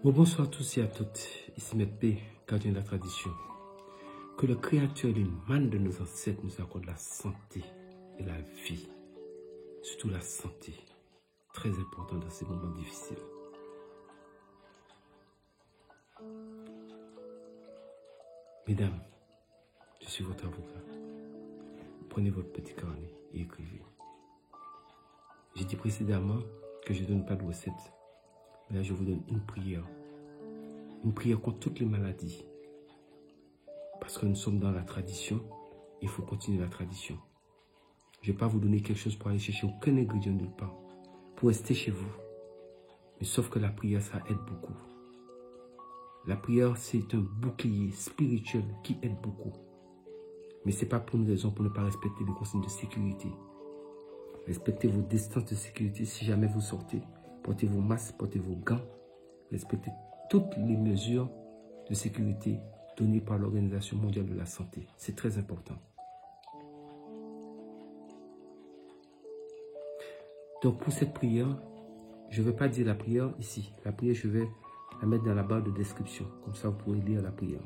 Bon, bonsoir à tous et à toutes, ici Maître P, gardien de la tradition. Que le Créateur, l'imam de nos ancêtres, nous accorde la santé et la vie. Surtout la santé, très important dans ces moments difficiles. Mesdames, je suis votre avocat. Prenez votre petit carnet et écrivez. J'ai dit précédemment que je ne donne pas de recette. Mais là, je vous donne une prière. Une prière contre toutes les maladies. Parce que nous sommes dans la tradition, il faut continuer la tradition. Je ne vais pas vous donner quelque chose pour aller chercher aucun ingrédient nulle part. Pour rester chez vous. Mais sauf que la prière, ça aide beaucoup. La prière, c'est un bouclier spirituel qui aide beaucoup. Mais ce n'est pas pour une raison pour ne pas respecter les consignes de sécurité. Respectez vos distances de sécurité si jamais vous sortez. Portez vos masques, portez vos gants. Respectez toutes les mesures de sécurité données par l'Organisation mondiale de la santé. C'est très important. Donc pour cette prière, je ne vais pas dire la prière ici. La prière, je vais la mettre dans la barre de description. Comme ça, vous pourrez lire la prière.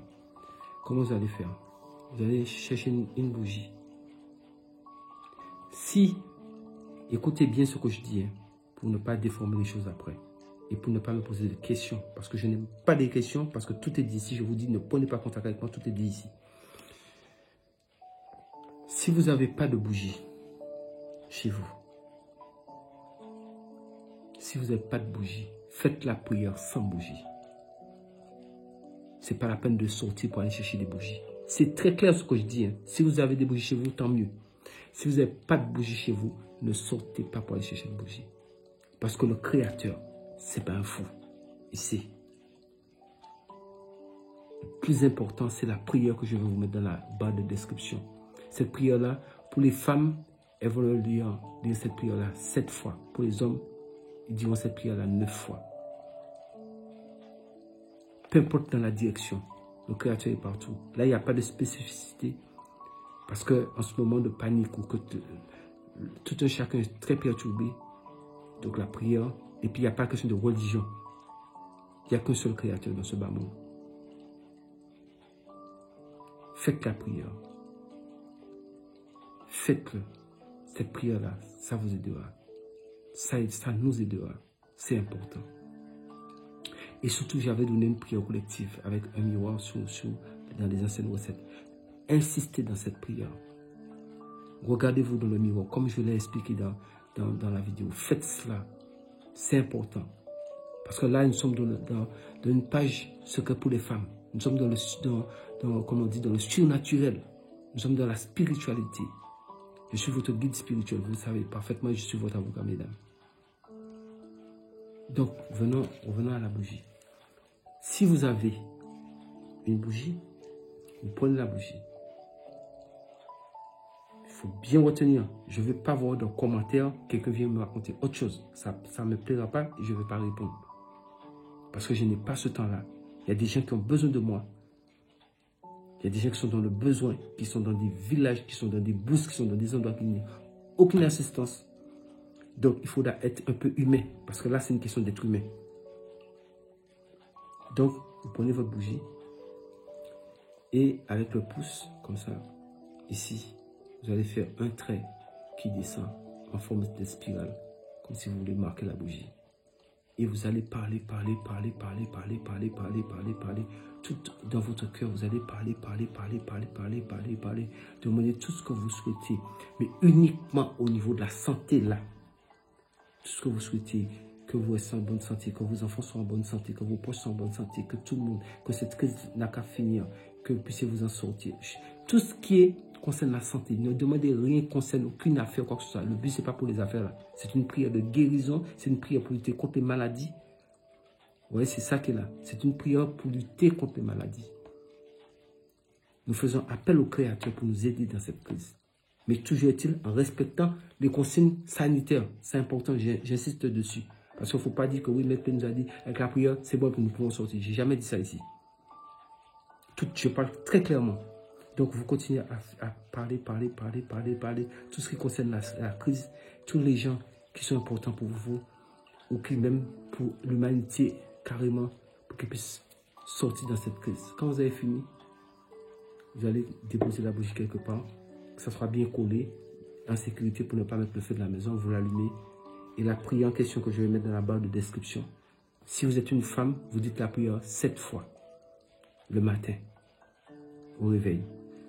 Comment vous allez faire? Vous allez chercher une bougie. Si, écoutez bien ce que je dis, hein, pour ne pas déformer les choses après. Et pour ne pas me poser de questions. Parce que je n'aime pas des questions, parce que tout est dit ici. Je vous dis, ne prenez pas contact avec moi, tout est dit ici. Si vous n'avez pas de bougie chez vous, si vous n'avez pas de bougie, faites la prière sans bougie. Ce n'est pas la peine de sortir pour aller chercher des bougies. C'est très clair ce que je dis. Hein. Si vous avez des bougies chez vous, tant mieux. Si vous n'avez pas de bougie chez vous, ne sortez pas pour aller chercher des bougies. Parce que le Créateur, ce n'est pas un fou. Il sait. Le plus important, c'est la prière que je vais vous mettre dans la barre de description. Cette prière-là, pour les femmes, elles vont le lire cette prière-là 7 fois. Pour les hommes, ils diront cette prière-là 9 fois. Peu importe dans la direction, le Créateur est partout. Là, il n'y a pas de spécificité. Parce qu'en ce moment de panique, ou que tout un chacun est très perturbé, donc la prière, et puis il n'y a pas question de religion. Il n'y a qu'un seul Créateur dans ce bas monde. Faites la prière. Faites-le. Cette prière-là, ça vous aidera. Ça nous aidera. C'est important. Et surtout, j'avais donné une prière collective avec un miroir dans les anciennes recettes. Insistez dans cette prière. Regardez-vous dans le miroir, comme je l'ai expliqué dans la vidéo. Faites cela. C'est important. Parce que là, nous sommes dans une page secret pour les femmes. Nous sommes comme on dit, dans le surnaturel. Nous sommes dans la spiritualité. Je suis votre guide spirituel. Vous le savez parfaitement, je suis votre avocat, mesdames. Donc, revenons à la bougie. Si vous avez une bougie, vous prenez la bougie. Il faut bien retenir. Je ne veux pas voir dans commentaires quelqu'un vient me raconter autre chose. Ça ne me plaira pas et je ne vais pas répondre. Parce que je n'ai pas ce temps-là. Il y a des gens qui ont besoin de moi. Il y a des gens qui sont dans le besoin, qui sont dans des villages, qui sont dans des bourses, qui sont dans des endroits qui n'ont aucune assistance. Donc, il faudra être un peu humain. Parce que là, c'est une question d'être humain. Donc, vous prenez votre bougie. Et avec le pouce, comme ça, ici, vous allez faire un trait qui descend en forme de spirale. Comme si vous voulez marquer la bougie. Et vous allez parler. Tout dans votre cœur, vous allez parler. Demandez tout ce que vous souhaitez. Mais uniquement au niveau de la santé, là. Tout ce que vous souhaitez, que vous restez en bonne santé, que vos enfants soient en bonne santé, que vos proches soient en bonne santé, que tout le monde, que cette crise n'a qu'à finir, que vous puissiez vous en sortir. Tout ce qui concerne la santé, ne demandez rien concerne aucune affaire, quoi que ce soit. Le but, ce n'est pas pour les affaires là. C'est une prière de guérison, c'est une prière pour lutter contre les maladies. Vous voyez, c'est ça qui est là. C'est une prière pour lutter contre les maladies. Nous faisons appel au Créateur pour nous aider dans cette crise. Mais toujours est-il en respectant les consignes sanitaires. C'est important, j'insiste dessus. Parce qu'il ne faut pas dire que oui, Maître nous a dit, avec la prière, c'est bon que nous pouvons sortir. Je n'ai jamais dit ça ici. Je parle très clairement. Donc, vous continuez à parler. Tout ce qui concerne la crise, tous les gens qui sont importants pour vous, ou qui même pour l'humanité, carrément, pour qu'ils puissent sortir dans cette crise. Quand vous avez fini, vous allez déposer la bougie quelque part, que ça soit bien collé, en sécurité pour ne pas mettre le feu de la maison, vous l'allumez. Et la prière en question que je vais mettre dans la barre de description. Si vous êtes une femme, vous dites la prière 7 fois le matin au réveil.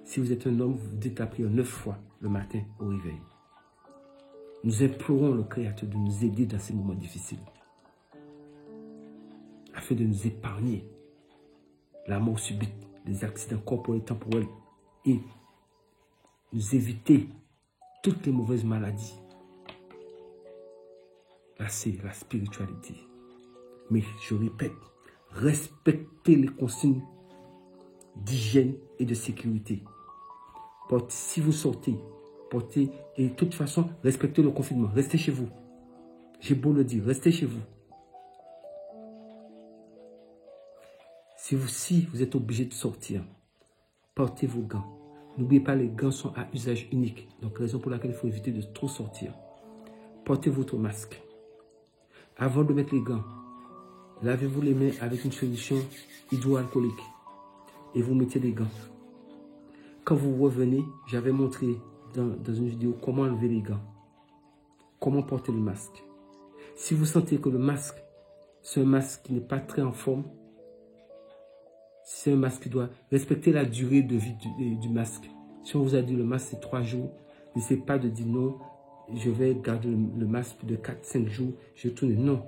Si vous êtes un homme, vous dites la prière 9 fois le matin au réveil. Nous implorons le Créateur de nous aider dans ces moments difficiles, afin de nous épargner la mort subite, les accidents corporels temporels et nous éviter toutes les mauvaises maladies. Là, c'est la spiritualité. Mais je répète, respectez les consignes d'hygiène et de sécurité. Si vous sortez, portez, et de toute façon, respectez le confinement. Restez chez vous. J'ai beau le dire, restez chez vous. Si vous êtes obligé de sortir, portez vos gants. N'oubliez pas, les gants sont à usage unique. Donc, raison pour laquelle il faut éviter de trop sortir. Portez votre masque. Avant de mettre les gants, lavez-vous les mains avec une solution hydroalcoolique. Et vous mettez les gants. Quand vous revenez, j'avais montré dans une vidéo comment enlever les gants. Comment porter le masque. Si vous sentez que le masque, c'est un masque qui n'est pas très en forme, c'est un masque qui doit respecter la durée de vie du masque. Si on vous a dit le masque c'est 3 jours, n'essayez pas de dire non, je vais garder le masque de 4-5 jours, je tourne. Non.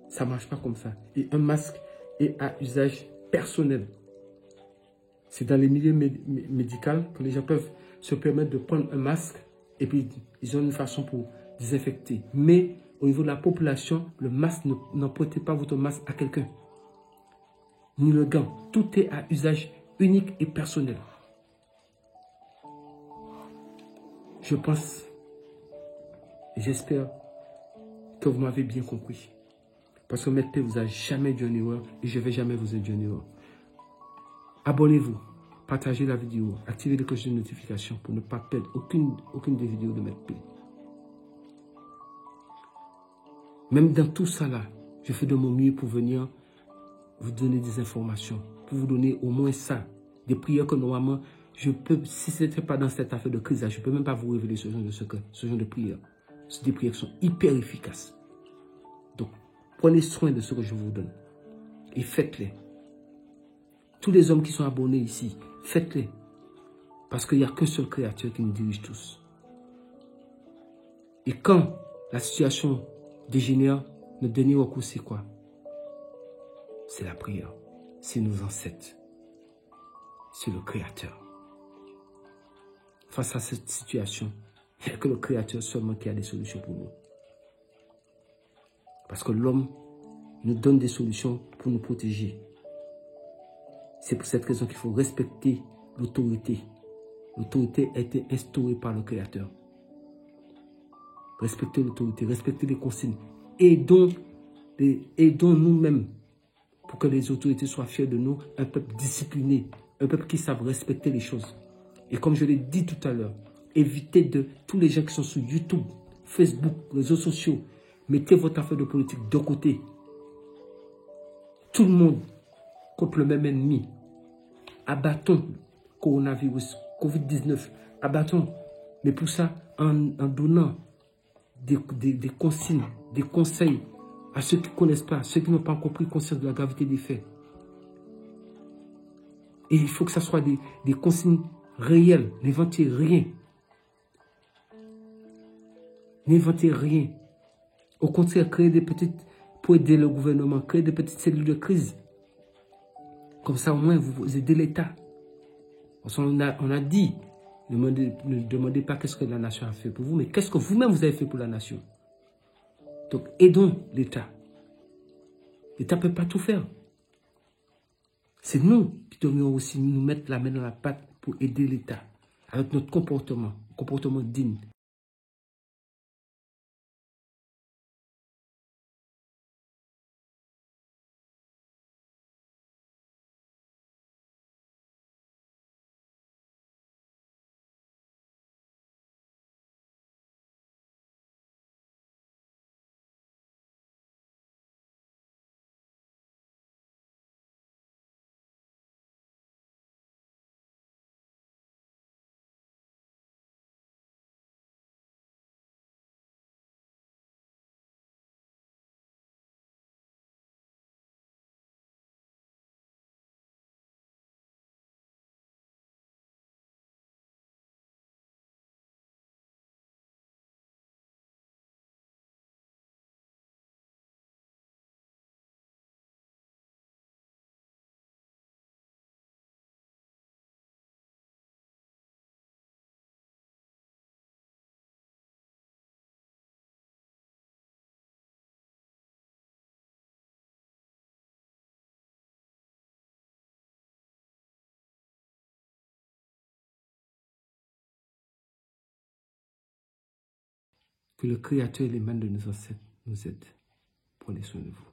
Ça ne marche pas comme ça. Et un masque est à usage personnel. C'est dans les milieux médicaux que les gens peuvent se permettre de prendre un masque et puis ils ont une façon pour désinfecter. Mais au niveau de la population, le masque, n'empruntez pas votre masque à quelqu'un. Ni le gant. Tout est à usage unique et personnel. Je pense et j'espère que vous m'avez bien compris. Parce que Maître P vous a jamais dit une erreur et je ne vais jamais vous dire une erreur. Abonnez-vous, partagez la vidéo, activez les cloches de notification pour ne pas perdre aucune des vidéos de Maître P. Même dans tout ça là, je fais de mon mieux pour venir vous donner des informations, pour vous donner au moins ça, des prières que normalement, je peux, si ce n'était pas dans cette affaire de crise là, je ne peux même pas vous révéler ce genre de secret, ce genre de prières. C'est des prières qui sont hyper efficaces. Donc, prenez soin de ce que je vous donne et faites-les. Tous les hommes qui sont abonnés ici, faites-les. Parce qu'il n'y a qu'un seul Créateur qui nous dirige tous. Et quand la situation dégénère, notre dernier recours, c'est quoi? C'est la prière. C'est nos ancêtres. C'est le Créateur. Face à cette situation, il n'y a que le Créateur seulement qui a des solutions pour nous. Parce que l'homme nous donne des solutions pour nous protéger. C'est pour cette raison qu'il faut respecter l'autorité. L'autorité a été instaurée par le Créateur. Respectez l'autorité, respectez les consignes. Aidons nous-mêmes pour que les autorités soient fiers de nous, un peuple discipliné, un peuple qui savent respecter les choses. Et comme je l'ai dit tout à l'heure, évitez de tous les gens qui sont sur YouTube, Facebook, réseaux sociaux, mettez votre affaire de politique de côté. Tout le monde contre le même ennemi. Abattons le coronavirus, Covid-19. Abattons. Mais pour ça, en donnant des consignes, des conseils à ceux qui ne connaissent pas, ceux qui n'ont pas encore pris conscience de la gravité des faits. Et il faut que ce soit des consignes réelles. N'inventez rien. N'inventez rien. Au contraire, créez des petites, pour aider le gouvernement, créez des petites cellules de crise. Comme ça, au moins, vous aidez l'État. On a dit, ne demandez pas qu'est-ce que la nation a fait pour vous, mais qu'est-ce que vous-même vous avez fait pour la nation. Donc, aidons l'État. L'État ne peut pas tout faire. C'est nous qui devrions aussi nous mettre la main dans la pâte pour aider l'État avec notre comportement digne. Que le Créateur et les mains de nos ancêtres nous aident. Prenez soin de vous.